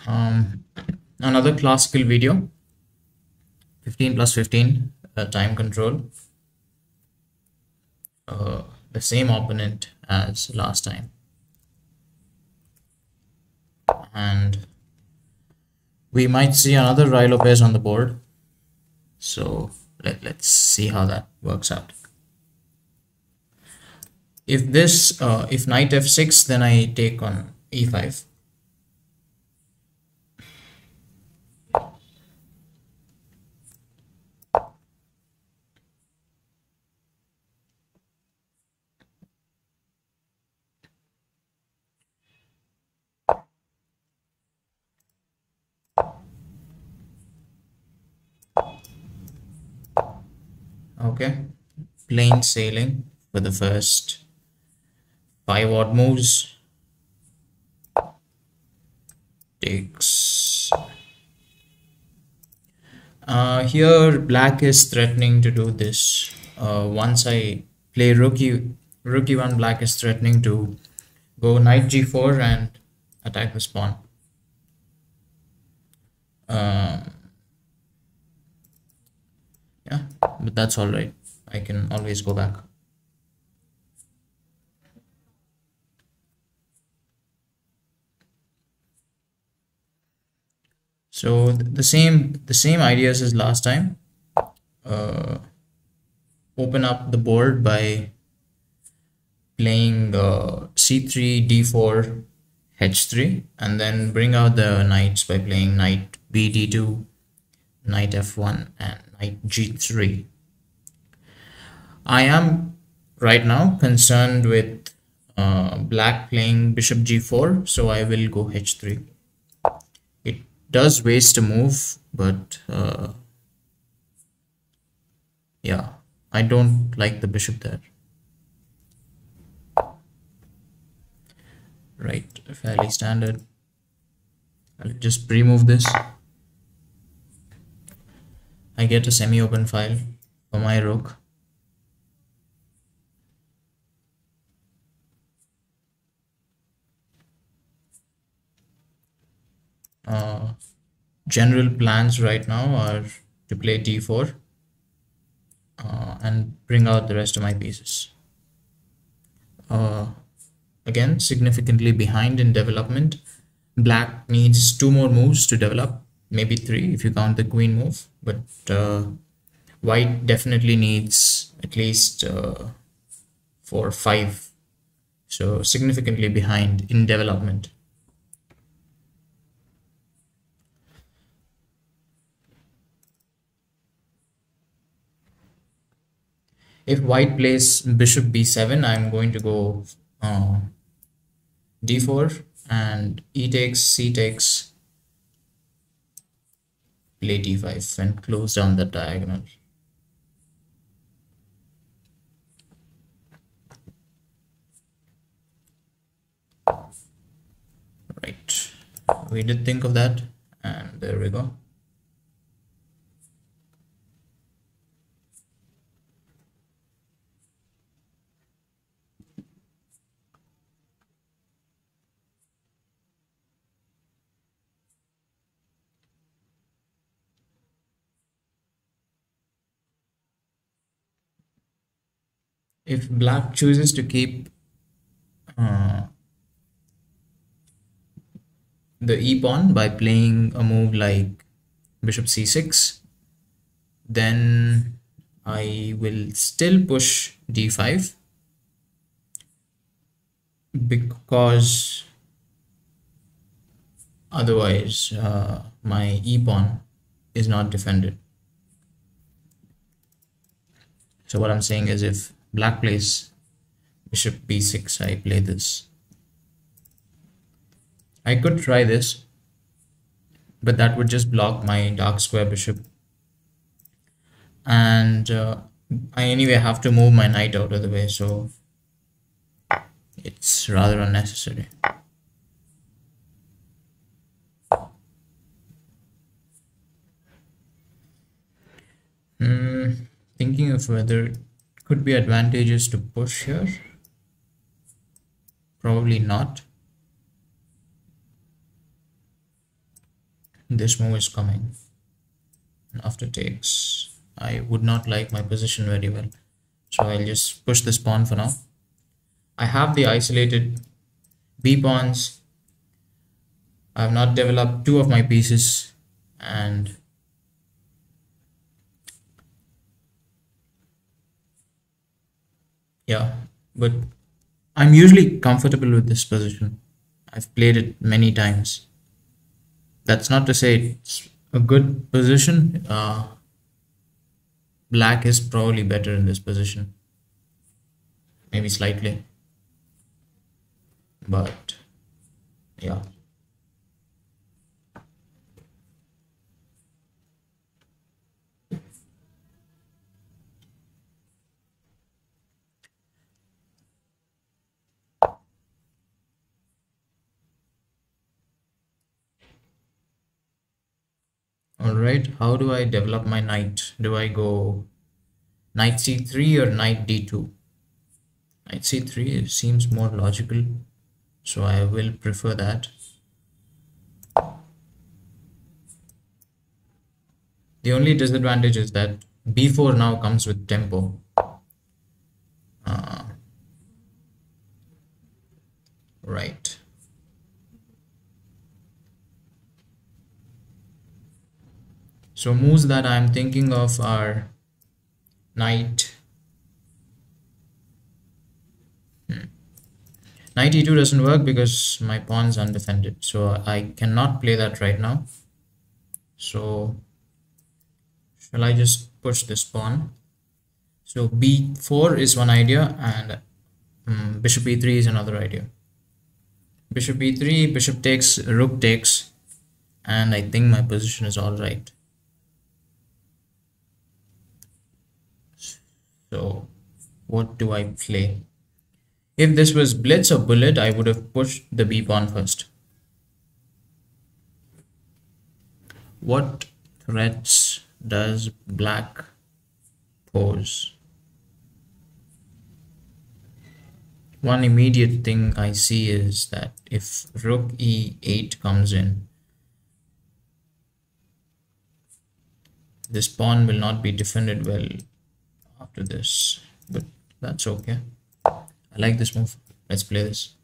Um, Another classical video, 15 plus 15, time control. The same opponent as last time. And we might see another Ruy Lopez on the board. So let's see how that works out. If knight f6, then I take on e5. Okay, plain sailing for the first 5 odd moves. Takes. Here black is threatening to do this. Once I play rook e1, black is threatening to go knight g4 and attack the pawn. Yeah, but that's all right. I can always go back. So the same ideas as last time. Open up the board by playing c3, d4, h3, and then bring out the knights by playing knight b d2, knight f1, and knight g3. I am right now concerned with black playing bishop g4, so I will go h3. It does waste a move, but yeah, I don't like the bishop there. Right, fairly standard. I'll just pre-move this. I get a semi-open file for my rook. General plans right now are to play d4 and bring out the rest of my pieces. Again, significantly behind in development. Black needs 2 more moves to develop, maybe 3 if you count the queen move, but white definitely needs at least 4 or 5, so significantly behind in development. If white plays bishop b7, I'm going to go d4 and e takes, c takes, play d5 and close down the diagonal. Right, we did think of that, and there we go. If black chooses to keep the e-pawn by playing a move like bishop c6, then I will still push d5 because otherwise my e-pawn is not defended. So what I'm saying is, if black plays bishop b6, I play this. I could try this, but that would just block my dark square bishop, and I anyway have to move my knight out of the way, so it's rather unnecessary. Thinking of whether it could be advantageous to push here. Probably not. this move is coming. After takes, I would not like my position very well, so I'll just push this pawn for now. I have the isolated b pawns. I have not developed two of my pieces, and yeah, but I'm usually comfortable with this position. I've played it many times. That's not to say it's a good position. Black is probably better in this position, maybe slightly, but yeah. All right, how do I develop my knight? Do I go knight c3 or knight d2? Knight c3 seems more logical, so I will prefer that. The only disadvantage is that b4 now comes with tempo. Right. So moves that I'm thinking of are knight. Knight e2 doesn't work because my pawn's undefended, so I cannot play that right now. So shall I just push this pawn? So b4 is one idea, and bishop e3 is another idea. Bishop e3, bishop takes, rook takes, and I think my position is all right. So what do I play? If this was blitz or bullet, I would have pushed the b pawn first. What threats does black pose? One immediate thing I see is that if rook e8 comes in, this pawn will not be defended well after this, but that's okay. I like this move. Let's play this.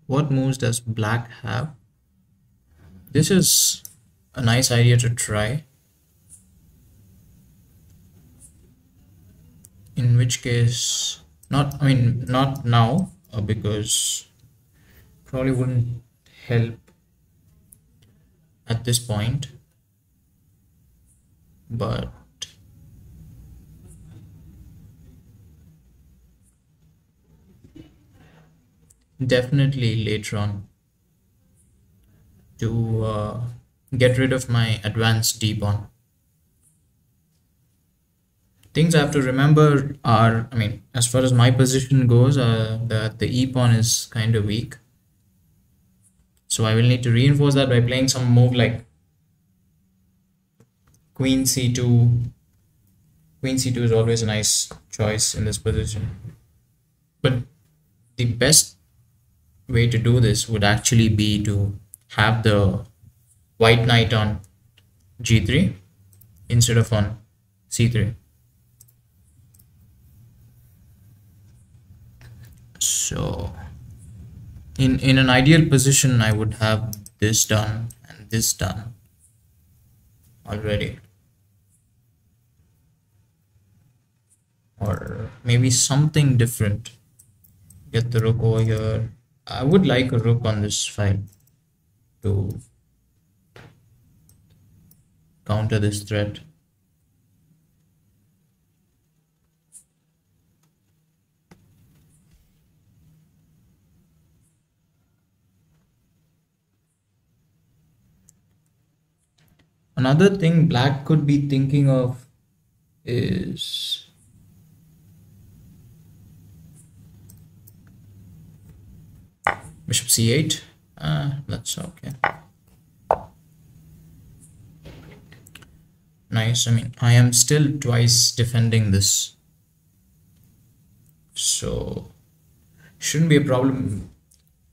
What moves does black have? This is a nice idea to try. In which case, not now, because probably wouldn't help at this point, but definitely later on to get rid of my advanced d pawn. Things I have to remember are, as far as my position goes, that the e pawn is kind of weak. So I will need to reinforce that by playing some move like queen c2. Queen c2 is always a nice choice in this position. But the best way to do this would actually be to have the white knight on g3 instead of on c3. So in an ideal position, I would have this done and this done already, or maybe something different. Get the rook over here. I would like a rook on this file to counter this threat. Another thing black could be thinking of is Bishop c8. That's okay. Nice. I mean, I am still twice defending this, so shouldn't be a problem.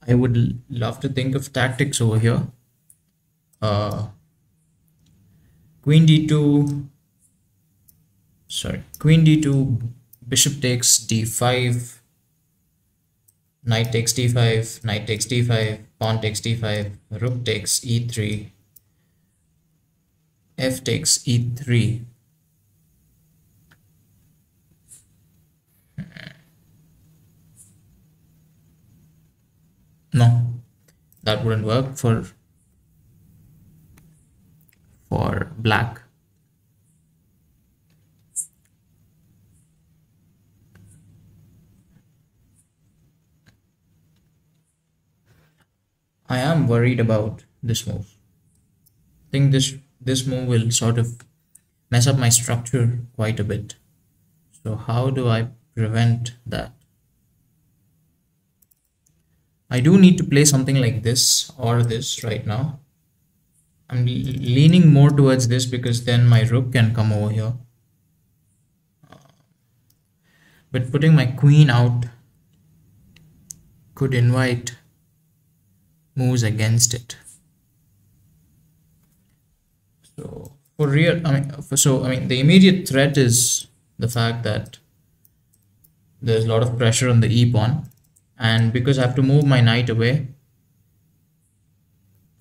I would love to think of tactics over here. Queen d2. Sorry, queen d2. Bishop takes d5. Knight takes d5. Knight takes d5. Pawn takes d5. Rook takes e3. F takes e3. No, that wouldn't work for black. I am worried about this move. I think this move will sort of mess up my structure quite a bit. So how do I prevent that? I do need to play something like this or this right now. I'm leaning more towards this because then my rook can come over here. But putting my queen out could invite moves against it. So for real, I mean, the immediate threat is the fact that there's a lot of pressure on the e pawn, and because I have to move my knight away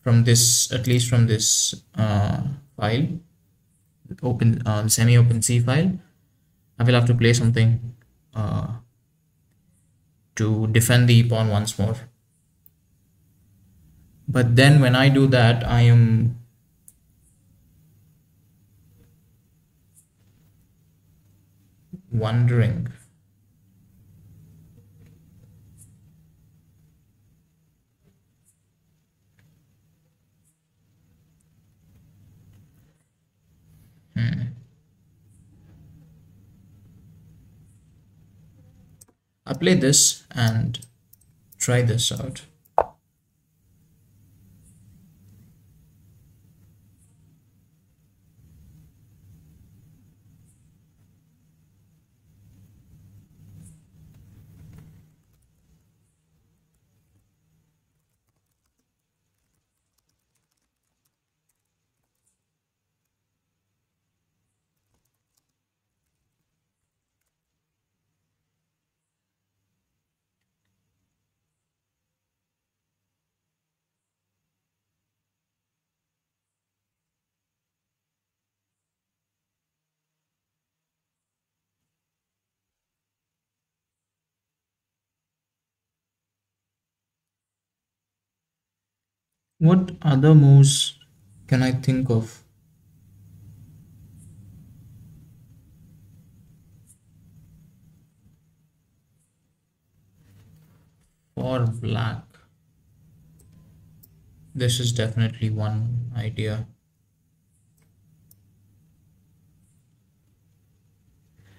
from this, at least from this file, open semi-open C file, I will have to play something to defend the e pawn once more. But then when I do that, I am wondering I'll play this and try this out. What other moves can I think of? For black, this is definitely one idea.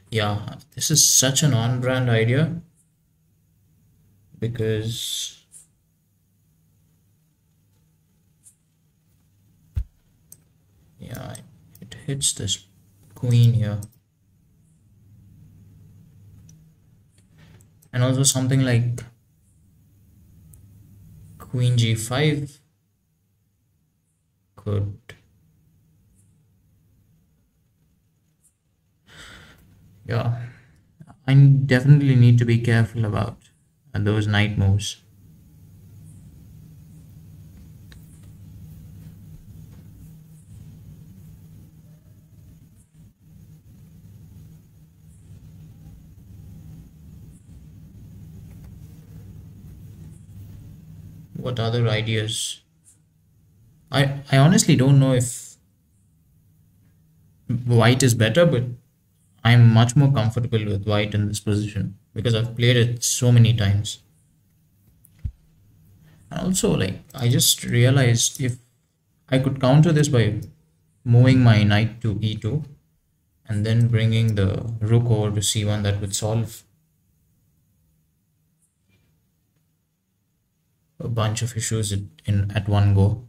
Yeah, this is such an on-brand idea because yeah, it hits this queen here. And also something like queen g5 could, yeah, I definitely need to be careful about those knight moves. What other ideas? I honestly don't know if white is better, but I'm much more comfortable with white in this position because I've played it so many times. And also, like, I just realized if I could counter this by moving my knight to e2 and then bringing the rook over to c1, that would solve a bunch of issues at one go.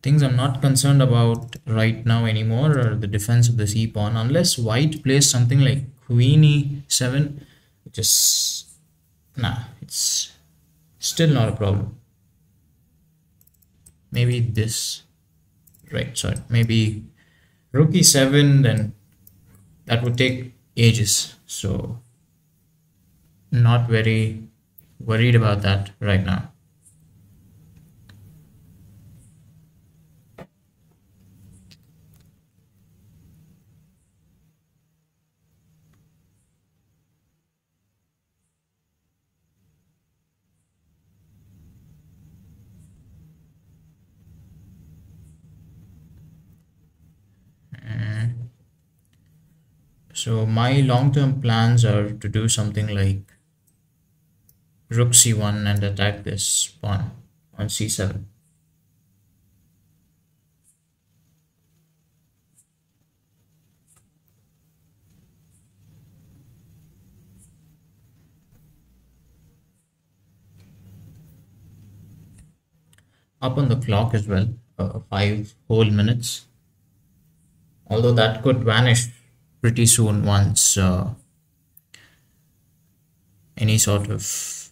Things I'm not concerned about right now anymore are the defense of the c pawn, unless white plays something like queen e7, which is, nah, it's still not a problem. Maybe this, right, sorry, maybe rook e7, then that would take ages, so not very worried about that right now. So my long-term plans are to do something like rook c1 and attack this pawn on c7. Up on the clock as well, 5 whole minutes. Although that could vanish pretty soon once any sort of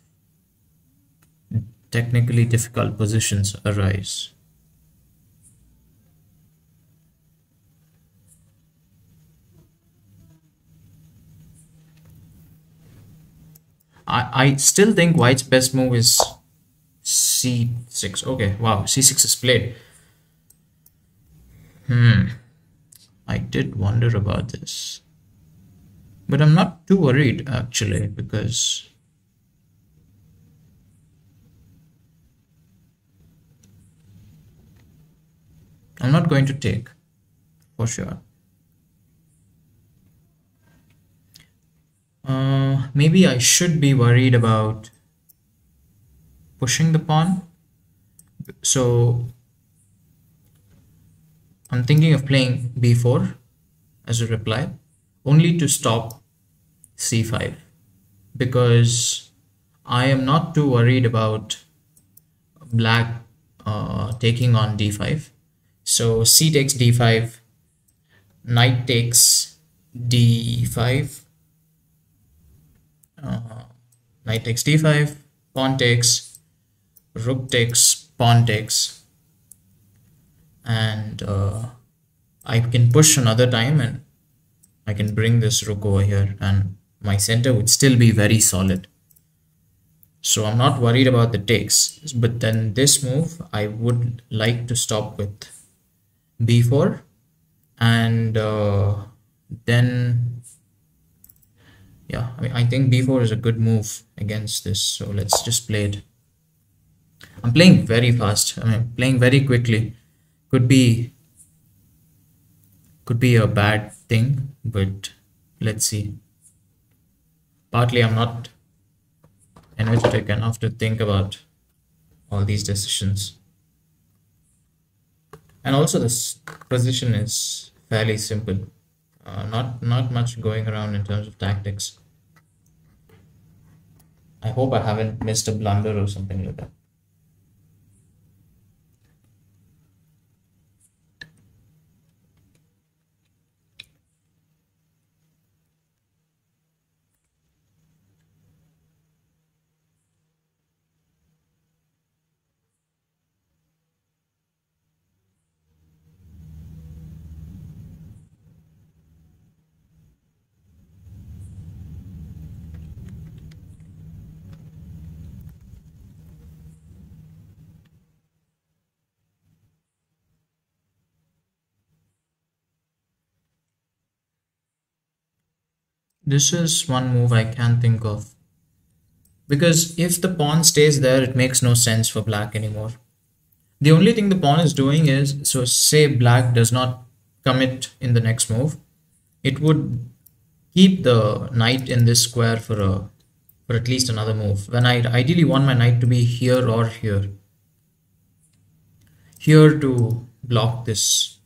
technically difficult positions arise. I still think white's best move is c6. Okay, wow, c6 is played. I did wonder about this, but I'm not too worried actually, because I'm not going to take for sure. Maybe I should be worried about pushing the pawn. So I'm thinking of playing b4 as a reply, only to stop c5, because I am not too worried about black taking on d5. So c takes d5, knight takes d5, knight takes d5, pawn takes, rook takes, pawn takes, and I can push another time and I can bring this rook over here and my center would still be very solid. So I'm not worried about the takes, but then this move I would like to stop with b4, and then yeah, I mean, I think b4 is a good move against this, so let's just play it. I'm playing very fast, I mean playing very quickly. Could be a bad thing, but let's see. Partly I'm not energetic enough to think about all these decisions, and also this position is fairly simple, not much going around in terms of tactics. I hope I haven't missed a blunder or something like that. This is one move I can think of, because if the pawn stays there, it makes no sense for black anymore. The only thing the pawn is doing is, so say black does not commit in the next move, it would keep the knight in this square for at least another move, when I ideally want my knight to be here or here to block this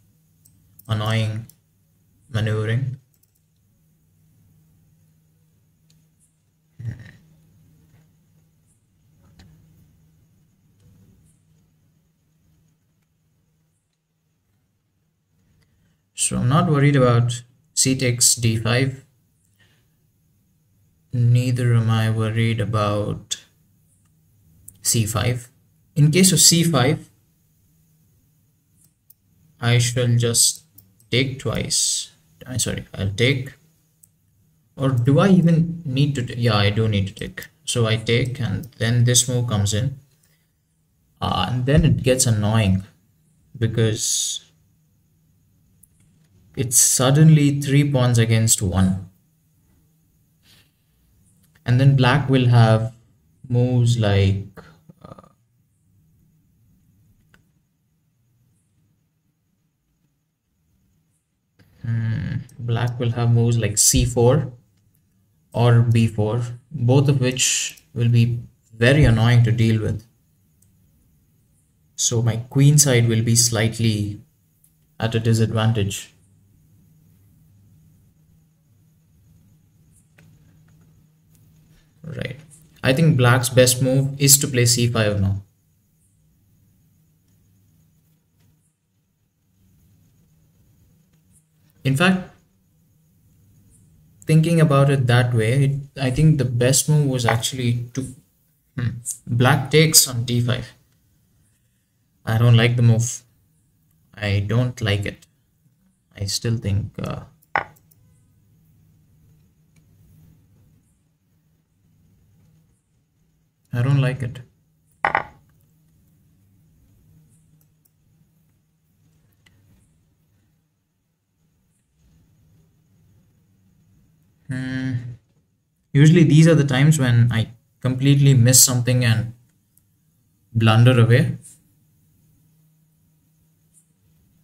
annoying maneuvering. So I'm not worried about c takes d5. Neither am I worried about c5. In case of c5, I shall just take twice. I'm sorry, I'll take. Or do I even need to? Yeah, I do need to take. So I take, and then this move comes in. And then it gets annoying because it's suddenly 3 pawns against 1. And then black will have moves like black will have moves like c4 or b4, both of which will be very annoying to deal with. So my queen side will be slightly at a disadvantage. Right. I think black's best move is to play c5 now. In fact, thinking about it that way, I think the best move was actually to black takes on d5. I don't like the move. I don't like it. I still think I don't like it. Usually these are the times when I completely miss something and blunder away.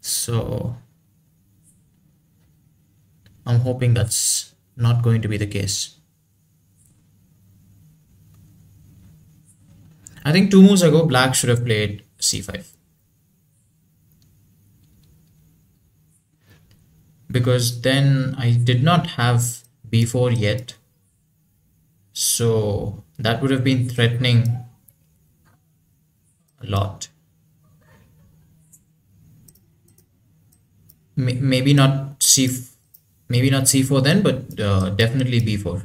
So I'm hoping that's not going to be the case. I think 2 moves ago, black should have played c5. Because then I did not have b4 yet. So that would have been threatening a lot. Maybe not c4 then, but definitely b4,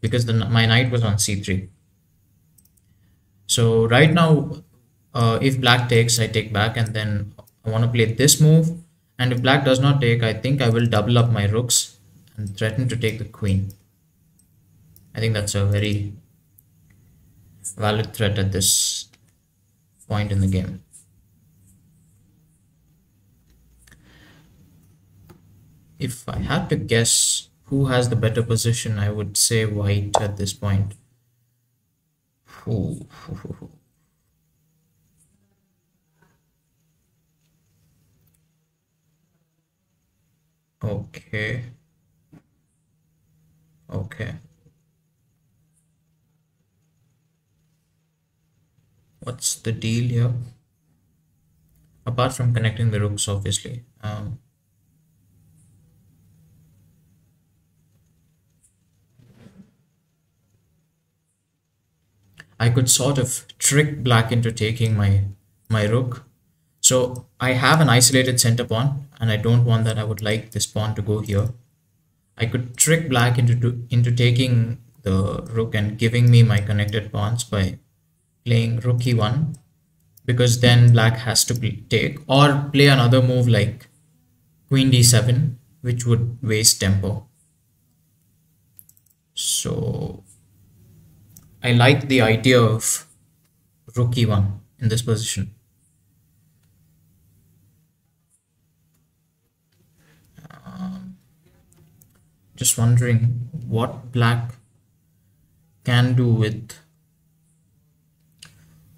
because my knight was on c3. So right now, if black takes, I take back, and then I want to play this move. And if black does not take, I think I will double up my rooks and threaten to take the queen. I think that's a very valid threat at this point in the game. If I had to guess who has the better position, I would say white at this point. Ooh. Okay. Okay. What's the deal here? Apart from connecting the rooks, obviously. I could sort of trick black into taking my rook. So I have an isolated center pawn, and I don't want that. I would like this pawn to go here. I could trick black into taking the rook and giving me my connected pawns by playing rook e1, because then black has to take, or play another move like queen d7, which would waste tempo. So I like the idea of rook e1 in this position. Just wondering what black can do with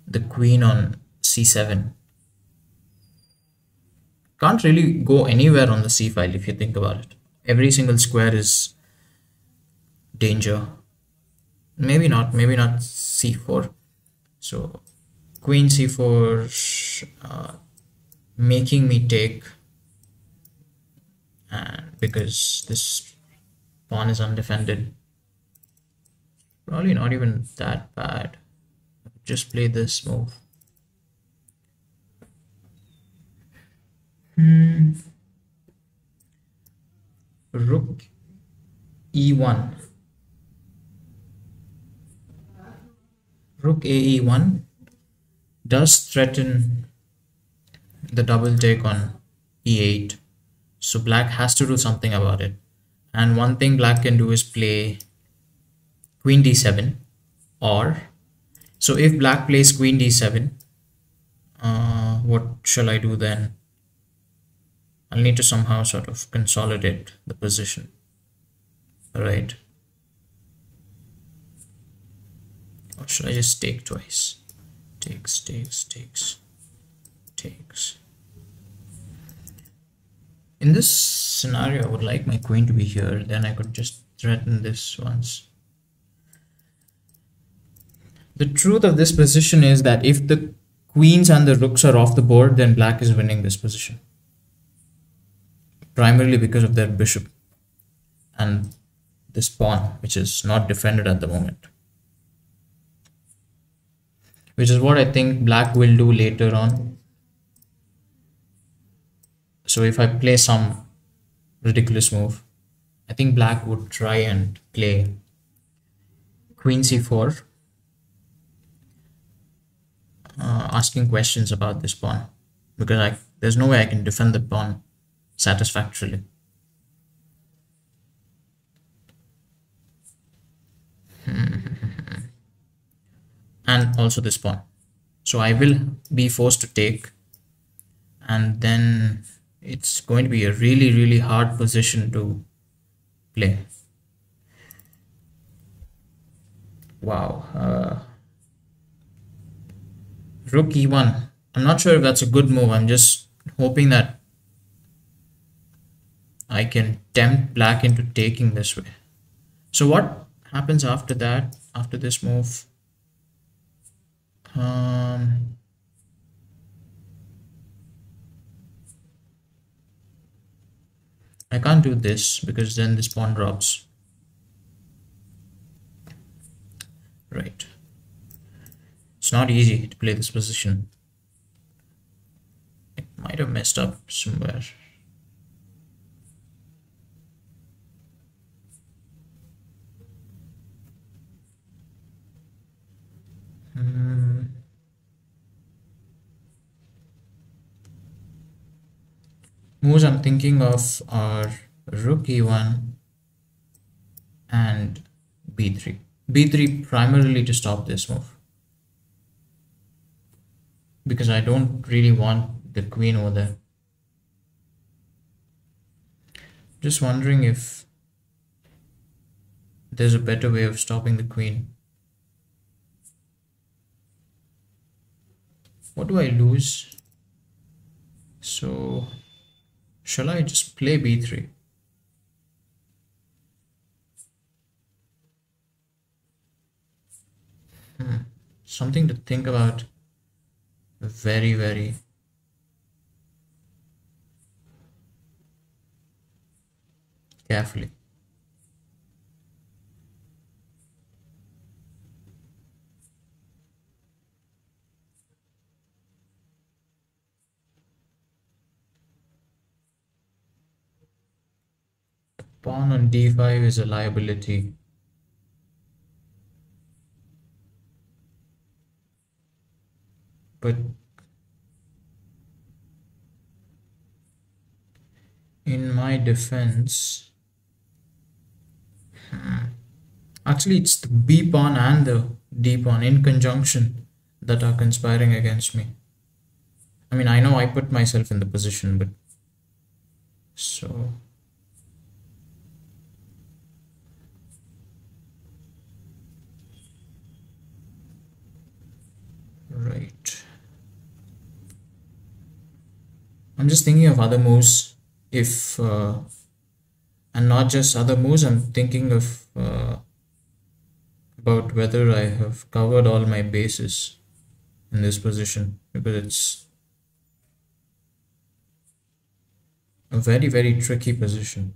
the queen on c7. Can't really go anywhere on the c file if you think about it. Every single square is danger. Maybe not c4. So queen c4, making me take, and because this pawn is undefended, probably not even that bad. Just play this move. rook e1. Rook ae1 does threaten the double take on e8. So black has to do something about it. And one thing black can do is play queen d7, or so if black plays queen d7, what shall I do then? I'll need to somehow sort of consolidate the position. All right. Or should I just take twice? Takes. In this scenario, I would like my queen to be here. Then I could just threaten this once. The truth of this position is that if the queens and the rooks are off the board, then black is winning this position. Primarily because of their bishop and this pawn, which is not defended at the moment. Which is what I think black will do later on. So if I play some ridiculous move, I think black would try and play queen c4, asking questions about this pawn, because there's no way I can defend the pawn satisfactorily. And also this pawn. So I will be forced to take, and then it's going to be a really hard position to play. Wow. Rook e1. I'm not sure if that's a good move. I'm just hoping that I can tempt black into taking this way. So what happens after that, after this move? I can't do this because then this pawn drops. Right. It's not easy to play this position. It might have messed up somewhere. Moves I'm thinking of are rook e1 and b3. b3 primarily to stop this move, because I don't really want the queen over there. Just wondering if there's a better way of stopping the queen. What do I lose? So shall I just play b3? Something to think about very carefully. Pawn on d5 is a liability. But in my defense, actually it's the b pawn and the d pawn in conjunction that are conspiring against me. I mean, I know I put myself in the position, but so right. I'm just thinking of other moves, if and not just other moves. I'm thinking of about whether I have covered all my bases in this position, because it's a very tricky position.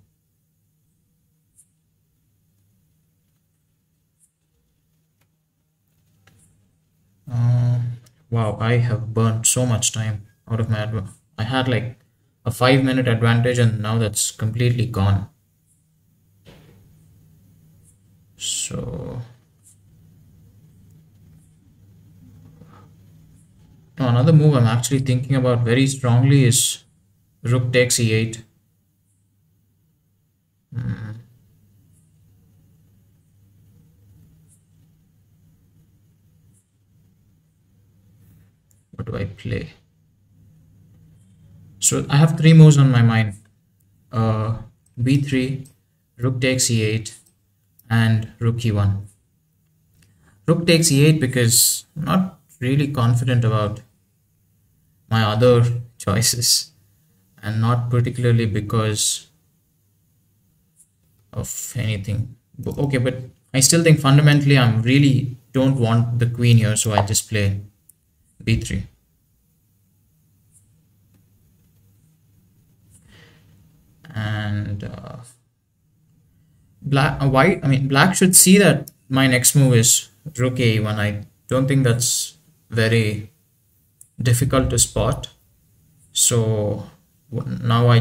Wow, I have burned so much time out of my I had like a 5-minute advantage, and now that's completely gone. So another move I'm actually thinking about very strongly is rook takes e8. What do I play? So I have three moves on my mind. b3, rook takes e8, and rook e1. Rook takes e8 because I'm not really confident about my other choices, and not particularly because of anything. Okay, but I still think fundamentally I'm really don't want the queen here, so I just play b3. And black should see that my next move is rook a1. I don't think that's very difficult to spot. So now I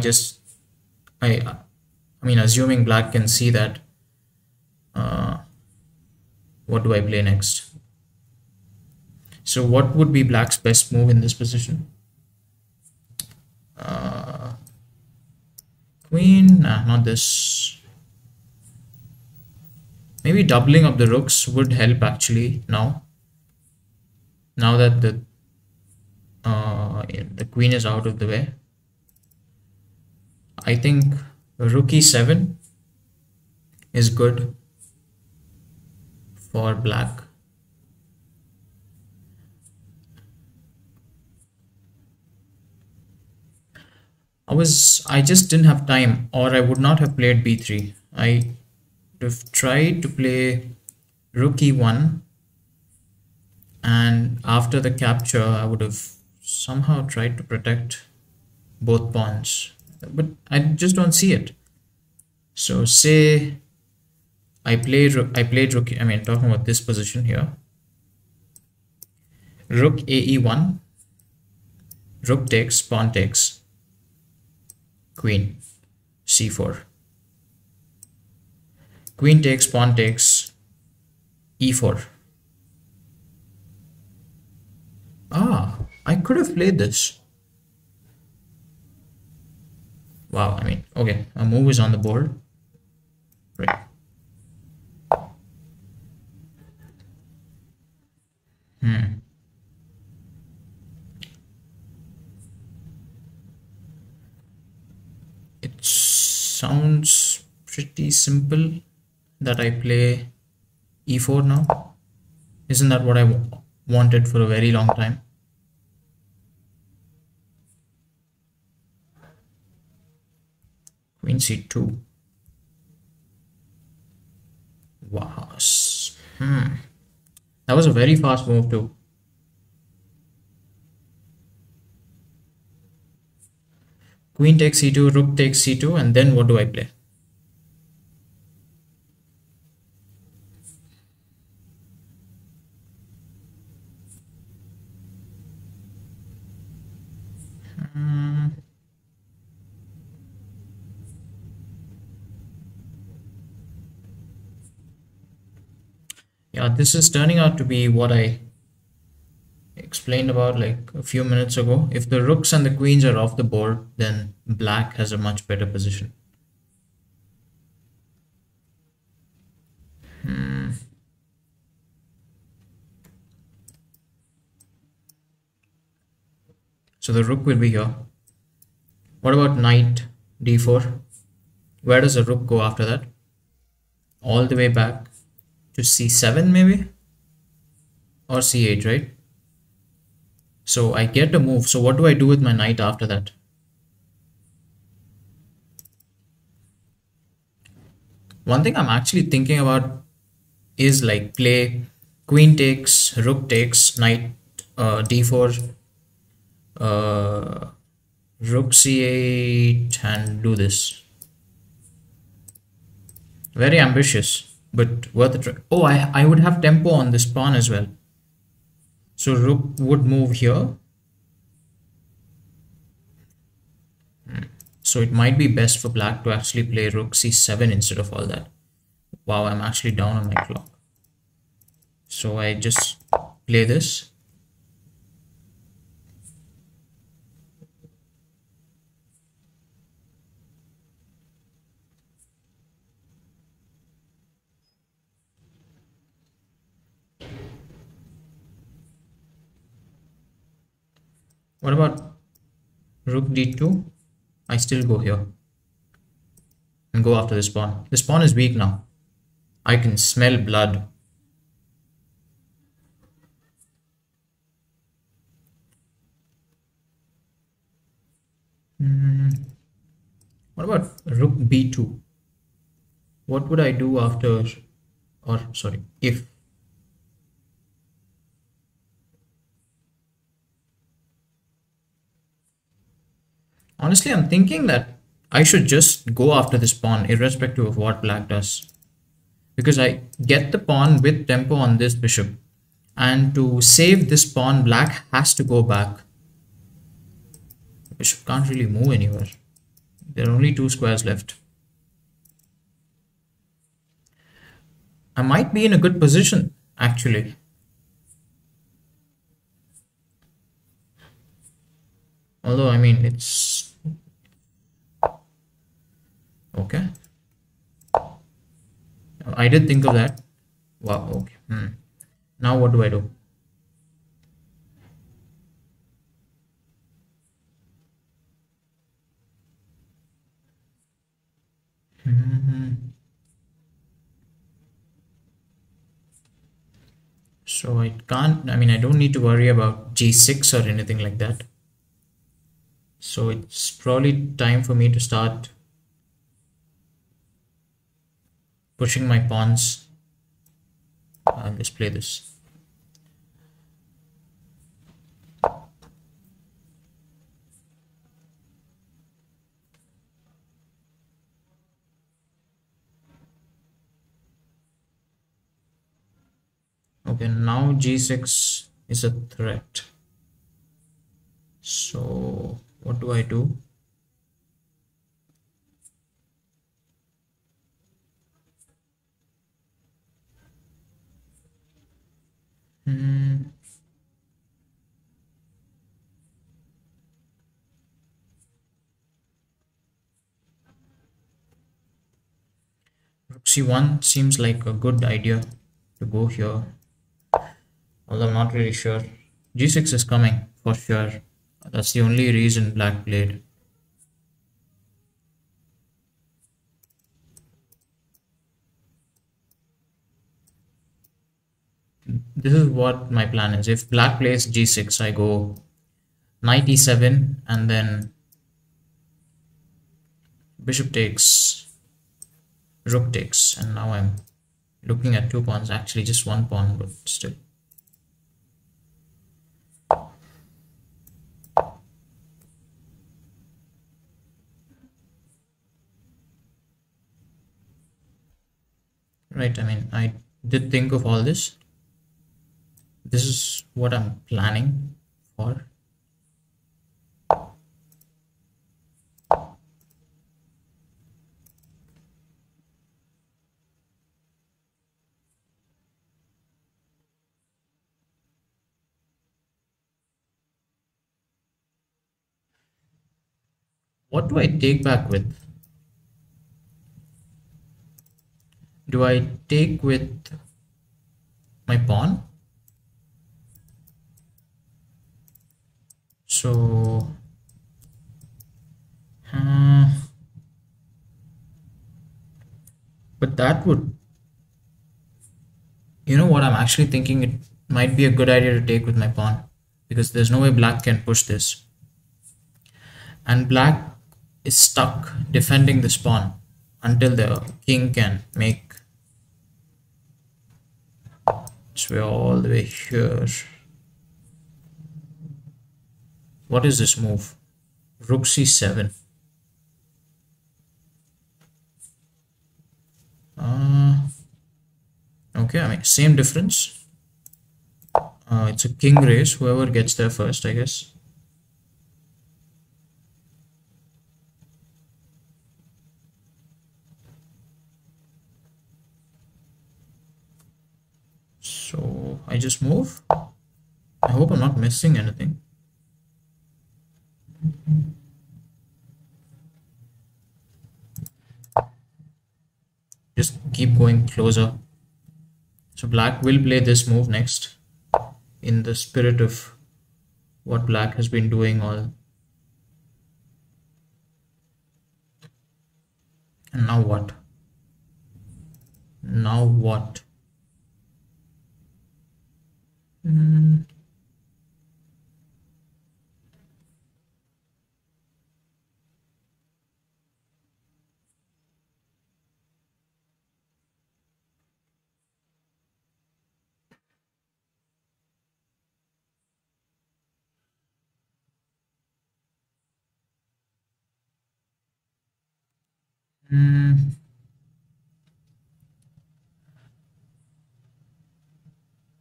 mean, assuming black can see that, what do I play next? So what would be black's best move in this position? Queen, nah, not this. Maybe doubling up the rooks would help actually now that the queen is out of the way. I think rook e7 is good for black. I just didn't have time, or I would not have played b3. I would have tried to play rook e1, and after the capture I would have somehow tried to protect both pawns, but I just don't see it. So say I played rook, I mean talking about this position here, rook ae1, rook takes, pawn takes, queen c4, queen takes, pawn takes, e4. I could have played this. Wow, I mean, okay, a move is on the board. Right. It sounds pretty simple that I play e4 now. Isn't that what I wanted for a very long time? Queen c2. Wow. That was a very fast move too. Queen takes c2, rook takes c2, and then what do I play? Yeah, this is turning out to be what I explained about like a few minutes ago. If the rooks and the queens are off the board, then black has a much better position. So the rook will be here. What about knight d4? Where does the rook go after that? All the way back to c7 maybe? Or c8, right? So I get a move. So what do I do with my knight after that? One thing I'm actually thinking about is like play queen takes, rook takes, knight d4, rook c8, and do this. Very ambitious, but worth a try. Oh, I would have tempo on this pawn as well. So rook would move here. So it might be best for black to actually play rook c7 instead of all that. Wow, I'm actually down on my clock. So I just play this. What about rook d2? I still go here and go after this pawn. This pawn is weak now. I can smell blood. What about rook b2? What would I do after, or sorry, if? Honestly, I'm thinking that I should just go after this pawn irrespective of what black does. Because I get the pawn with tempo on this bishop. And to save this pawn, black has to go back. The bishop can't really move anywhere. There are only 2 squares left. I might be in a good position, actually. Although, I mean, it's... Okay. I did think of that. Wow, okay. Now what do I do? So I can't, I mean, I don't need to worry about g6 or anything like that. So it's probably time for me to start pushing my pawns. I'll just play this. Okay, now g6 is a threat. So what do I do? Rook c1 seems like a good idea to go here. Although I'm not really sure. g6 is coming for sure. That's the only reason black played. This is what my plan is. If black plays g6, I go knight e7 and then bishop takes, rook takes, and now I'm looking at 2 pawns, actually just 1 pawn, but still. Right, I mean, I did think of all this. This is what I'm planning for. What do I take back with? Do I take with my pawn? So but that would, you know what, I'm actually thinking it might be a good idea to take with my pawn, because there's no way black can push this, and black is stuck defending this pawn until the king can make its way all the way here. What is this move? Rook c7. Okay, I mean, same difference. It's a king race, whoever gets there first, I guess. So I just move. I hope I'm not missing anything. Just keep going closer. So black will play this move next, in the spirit of what black has been doing all. And now what? Now what? I'm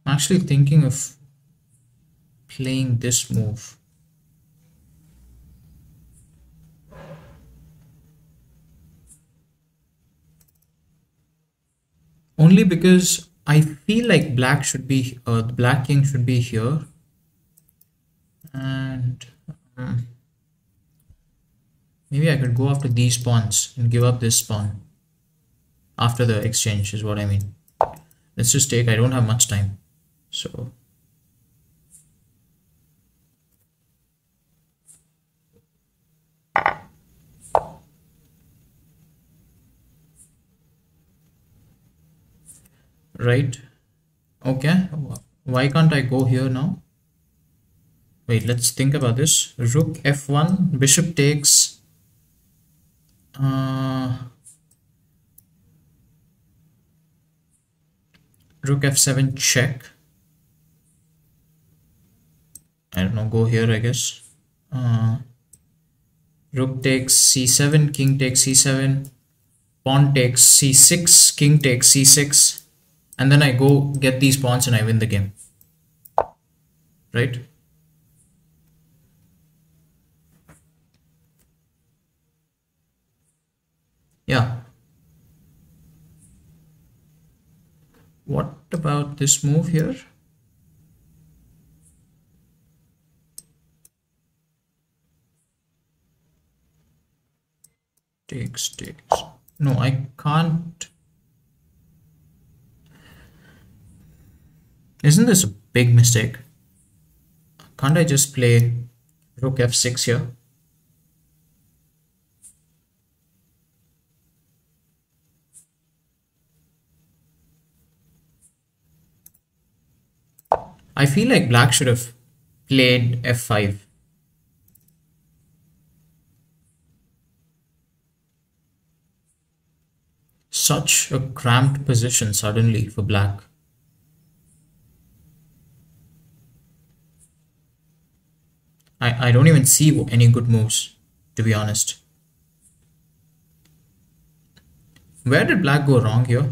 actually thinking of playing this move. Only because I feel like black should be, the black king should be here. And maybe I could go after these pawns and give up this pawn after the exchange is what I mean. Let's just take, I don't have much time. So right, okay, why can't I go here now? Wait, let's think about this. Rook f1, bishop takes, rook f7 check. I don't know, go here I guess. Rook takes c7, king takes c7, pawn takes c6, king takes c6, and then I go get these pawns and I win the game, right? Yeah. What about this move here? Takes. No, I can't. Isn't this a big mistake? Can't I just play rook f6 here? I feel like black should have played f5. Such a cramped position suddenly for black. I don't even see any good moves, to be honest. Where did black go wrong here?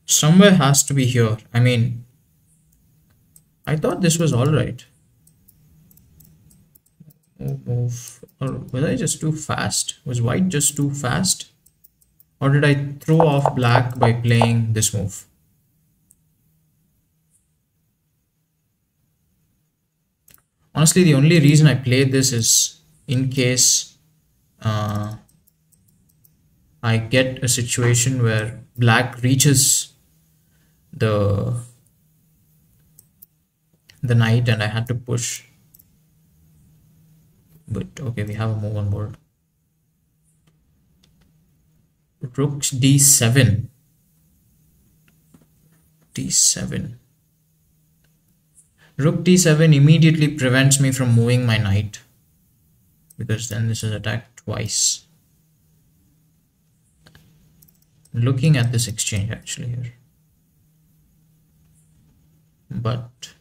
Somewhere has to be here. I mean, I thought this was alright. Move. Or was I just too fast? Was white just too fast? Or did I throw off black by playing this move? Honestly, the only reason I played this is in case I get a situation where black reaches the knight and I had to push. But okay, we have a move on board. Rook d7. d7. Rook d7 immediately prevents me from moving my knight, because then this is attacked twice. Looking at this exchange actually here, but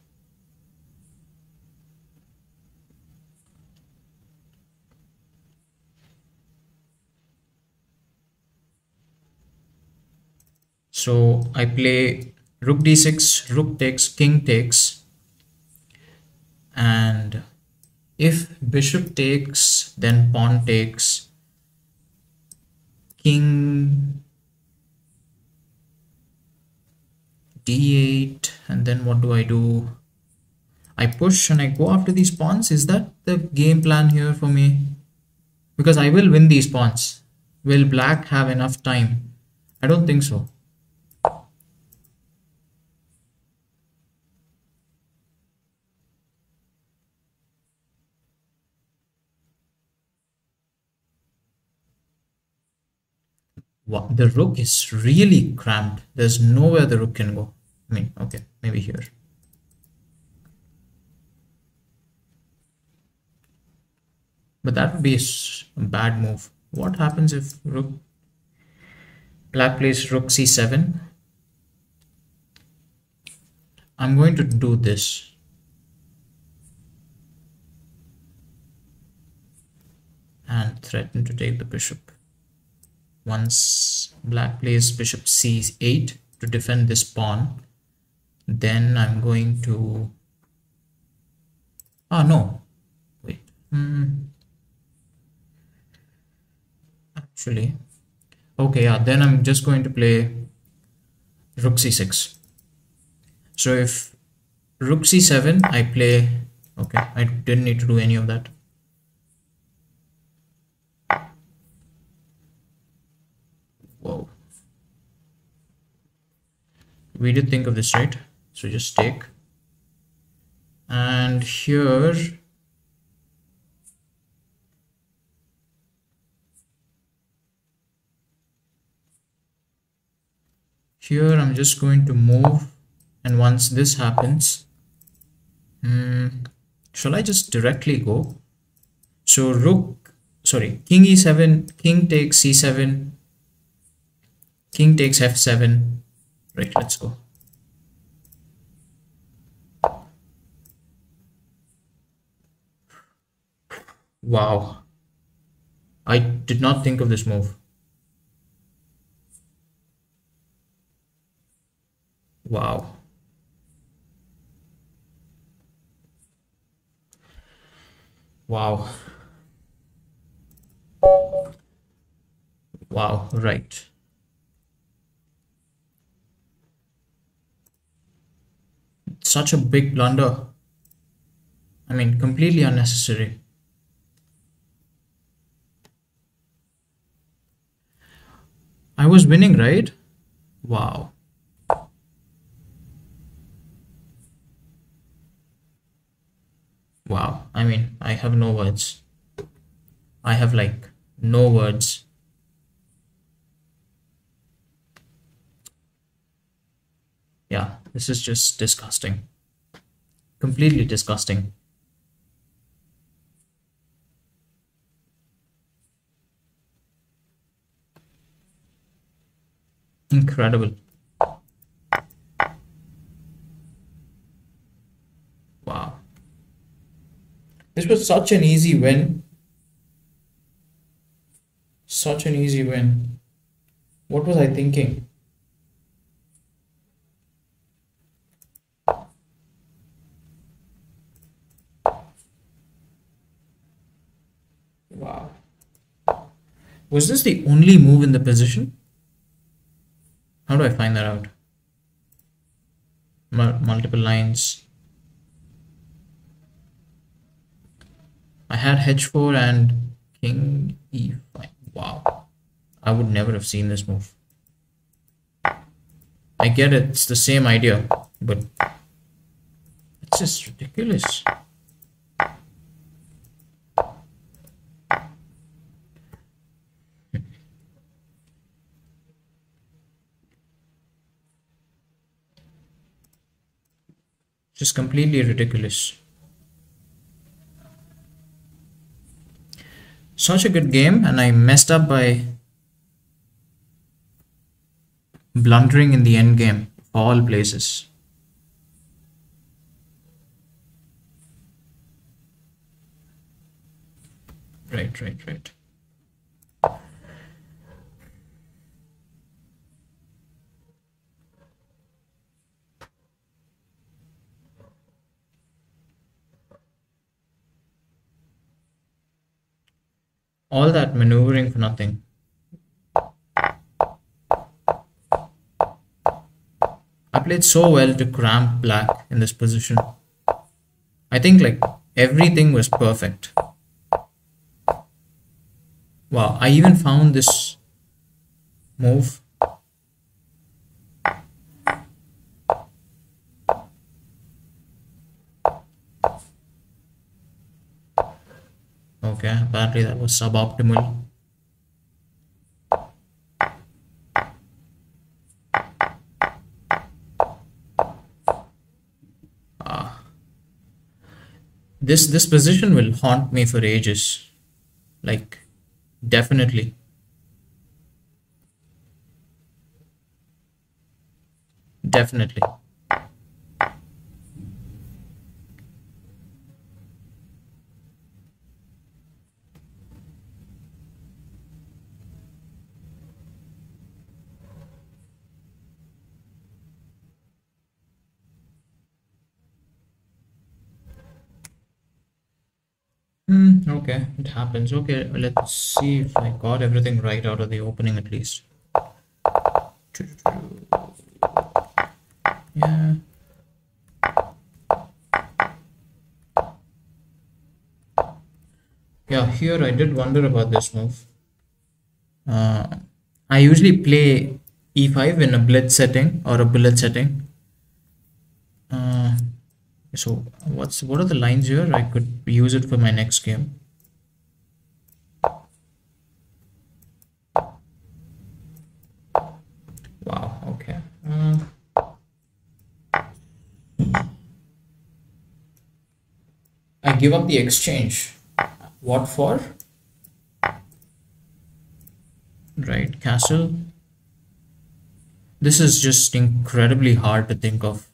so I play rook d6, rook takes, king takes, and if bishop takes, then pawn takes, king d8, and then what do I do? I push and I go after these pawns. Is that the game plan here for me? Because I will win these pawns. Will black have enough time? I don't think so. Wow, the rook is really cramped. There's nowhere the rook can go. I mean, okay, maybe here. But that would be a bad move. What happens if black plays rook c7? I'm going to do this. And threaten to take the bishop. Once black plays bishop c8 to defend this pawn, then I'm going to... Ah, no. Wait. Actually, okay, yeah, then I'm just going to play rook c6. So if rook c7, I play... Okay, I didn't need to do any of that. Whoa. We did think of this, right? So just take. And here... Here I'm just going to move, and once this happens, shall I just directly go? So king e7, king takes c7, king takes f7. Right, let's go. Wow, I did not think of this move. Wow. Wow. Wow, right. Such a big blunder. I mean, completely unnecessary. I was winning, right? Wow. Wow. I mean, I have no words. I have like no words. Yeah, this is just disgusting. Completely disgusting. Incredible. Wow. This was such an easy win. Such an easy win. What was I thinking? Wow. Was this the only move in the position? How do I find that out? Multiple lines. I had h4 and king e5. Wow. I would never have seen this move. I get it. It's the same idea, but it's just ridiculous. Just completely ridiculous. Such a good game, and I messed up by blundering in the end game of all places. Right. All that maneuvering for nothing. played so well to cramp black in this position. I think like everything was perfect. Wow, I even found this move. Okay, apparently that was suboptimal. This position will haunt me for ages. Like, definitely. Definitely. Okay, it happens. Okay, let's see if I got everything right out of the opening at least. Yeah. Yeah, here I did wonder about this move. I usually play e5 in a blitz setting or a bullet setting. Uh, so what are the lines here? I could use it for my next game. Wow, okay. I give up the exchange. What for? Right, castle. This is just incredibly hard to think of.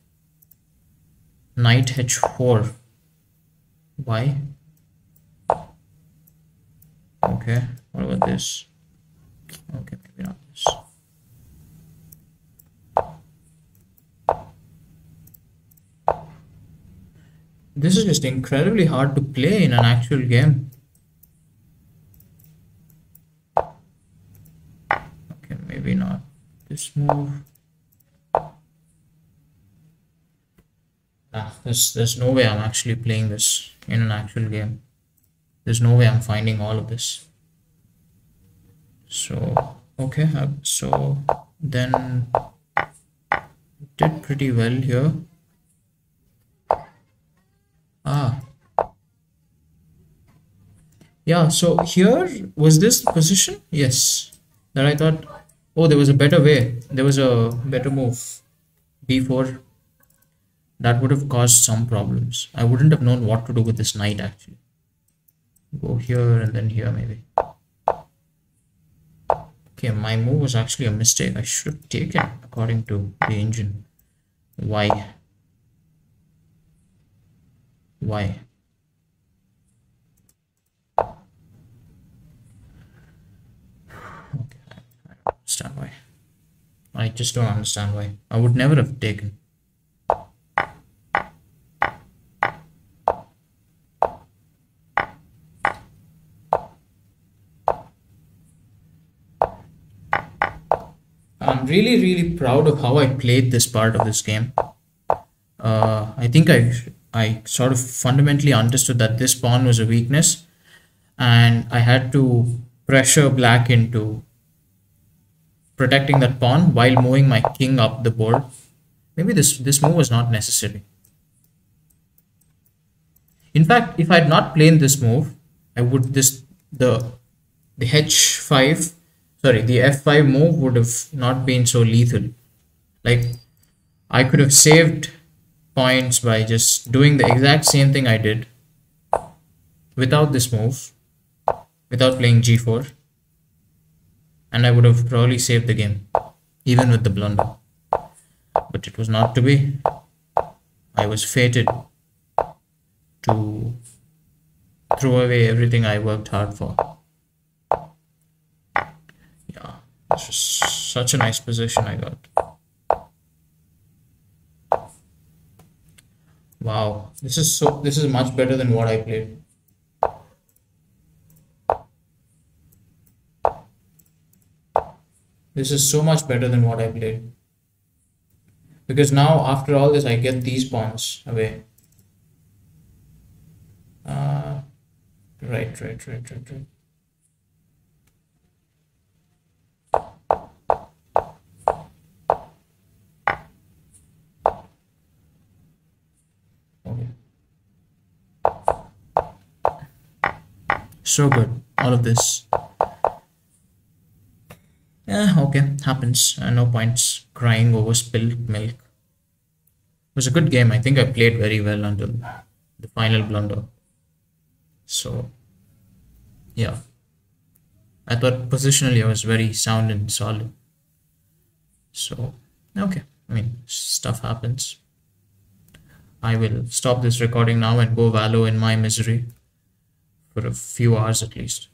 Knight h4. Why? Okay, what about this? Okay, maybe not this. This is just incredibly hard to play in an actual game. Okay, maybe not this move. Nah, there's no way I'm actually playing this in an actual game. There's no way I'm finding all of this. So, okay, so then did pretty well here. Yeah, so here was this position. Yes, that I thought, oh, there was a better way. There was a better move. B4. That would have caused some problems. I wouldn't have known what to do with this knight actually. Go here and then here maybe. Okay, my move was actually a mistake. I should have taken according to the engine. Why? Why? Okay, I don't understand why. I just don't understand why. I would never have taken. I'm really proud of how I played this part of this game. I think I sort of fundamentally understood that this pawn was a weakness, and I had to pressure black into protecting that pawn while moving my king up the board. Maybe this move was not necessary. In fact, if I had not played this move, I would the h5, sorry, the f5 move would have not been so lethal. Like, I could have saved points by just doing the exact same thing I did without this move, without playing g4, and I would have probably saved the game, even with the blunder. But it was not to be. I was fated to throw away everything I worked hard for. Yeah, this was such a nice position I got. Wow, this is much better than what I played. This is so much better than what I played. Because now after all this I get these pawns away. Right. Okay. So good. All of this. Yeah, okay, happens. No points crying over spilled milk. It was a good game. I think I played very well until the final blunder. So, yeah, I thought positionally I was very sound and solid. So, okay, I mean, stuff happens. I will stop this recording now and go wallow in my misery for a few hours at least.